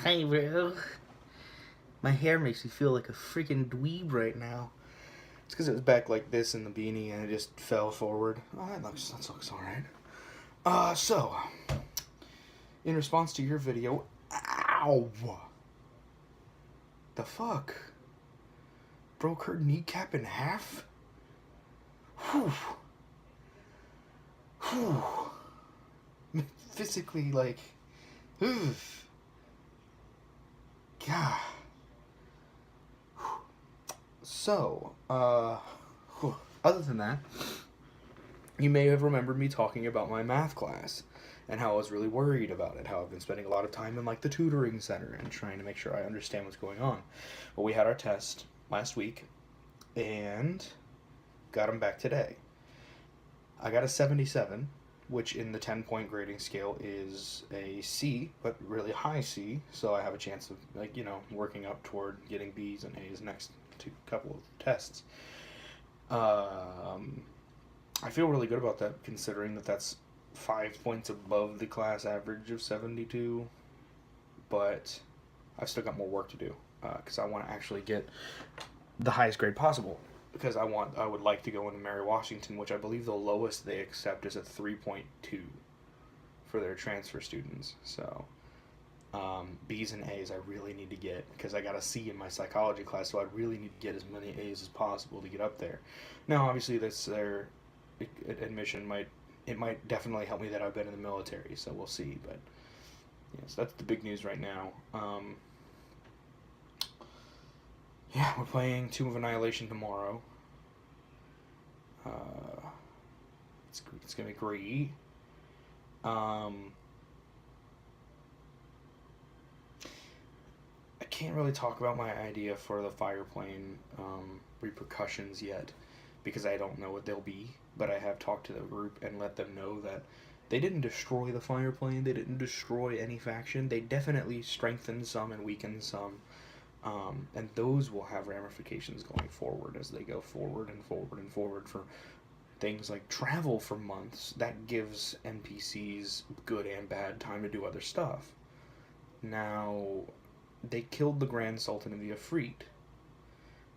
Hey, bro. My hair makes me feel like a freaking dweeb right now. It's because it was back like this in the beanie and it just fell forward. Oh, that looks alright. So, in response to your video, ow! The fuck? Broke her kneecap in half? Whew. Whew. Physically, like, ugh. God. So, other than that, you may have remembered me talking about my math class and how I was really worried about it, how I've been spending a lot of time in like the tutoring center and trying to make sure I understand what's going on. Well, we had our test last week and got them back today. I got a 77, which in the 10-point grading scale is a C, but really high C, so I have a chance of, like, working up toward getting B's and A's next couple of tests. I feel really good about that, considering that that's 5 points above the class average of 72, but I've still got more work to do, because I want to actually get the highest grade possible, because I would like to go into Mary Washington, which I believe the lowest they accept is a 3.2 for their transfer students. So B's and A's I really need to get, because I got a C in my psychology class, so I really need to get as many A's as possible to get up there. Now, obviously, that's their admission might definitely help me that I've been in the military, so we'll see. But yes, that's the big news right now. Yeah, we're playing Tomb of Annihilation tomorrow. It's gonna be great. I can't really talk about my idea for the fireplane repercussions yet, because I don't know what they'll be, but I have talked to the group and let them know that they didn't destroy the fireplane, they didn't destroy any faction, they definitely strengthened some and weakened some, and those will have ramifications going forward as they go forward and forward and forward for things like travel for months. That gives NPCs, good and bad, time to do other stuff. Now, they killed the Grand Sultan of the Ifrit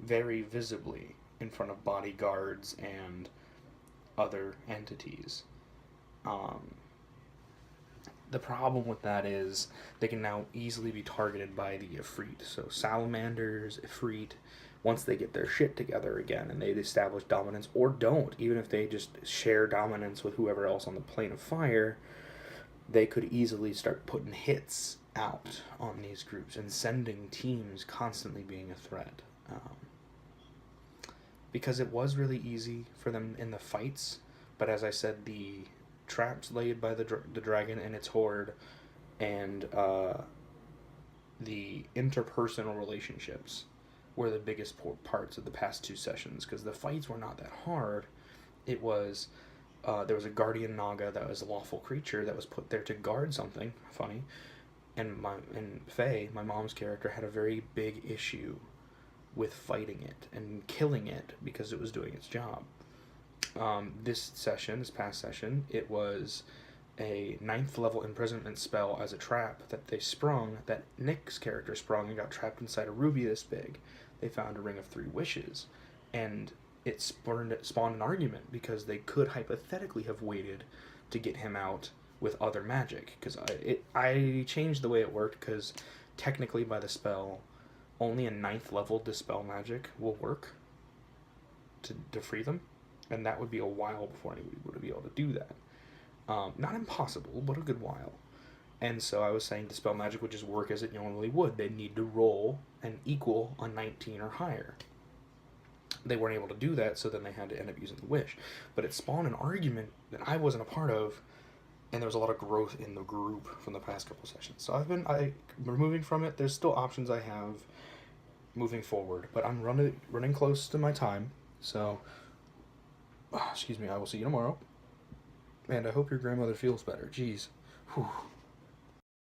very visibly in front of bodyguards and other entities. The problem with that is they can now easily be targeted by the Ifrit. So salamanders, Ifrit, once they get their shit together again and they establish dominance, or don't, even if they just share dominance with whoever else on the plane of fire, they could easily start putting hits out on these groups and sending teams constantly being a threat. Because it was really easy for them in the fights, but as I said, the traps laid by the dragon and its horde, and the interpersonal relationships were the biggest parts of the past two sessions, because the fights were not that hard. It was there was a guardian naga that was a lawful creature that was put there to guard something funny, and Faye, my mom's character, had a very big issue with fighting it and killing it because it was doing its job. This past session, it was a 9th level imprisonment spell as a trap that they sprung, that Nick's character sprung, and got trapped inside a ruby this big. They found a ring of 3 wishes, and it spawned an argument, because they could hypothetically have waited to get him out with other magic, because I changed the way it worked, because technically by the spell, only a 9th level dispel magic will work to free them, and that would be a while before anybody would be able to do that. Not impossible, but a good while. And so I was saying dispel magic would just work as it normally would. They'd need to roll an equal on 19 or higher. They weren't able to do that, so then they had to end up using the wish. But it spawned an argument that I wasn't a part of, and there was a lot of growth in the group from the past couple sessions. So I'm removing from it. There's still options I have moving forward, but I'm running close to my time. So, excuse me, I will see you tomorrow. And I hope your grandmother feels better. Jeez. Whew.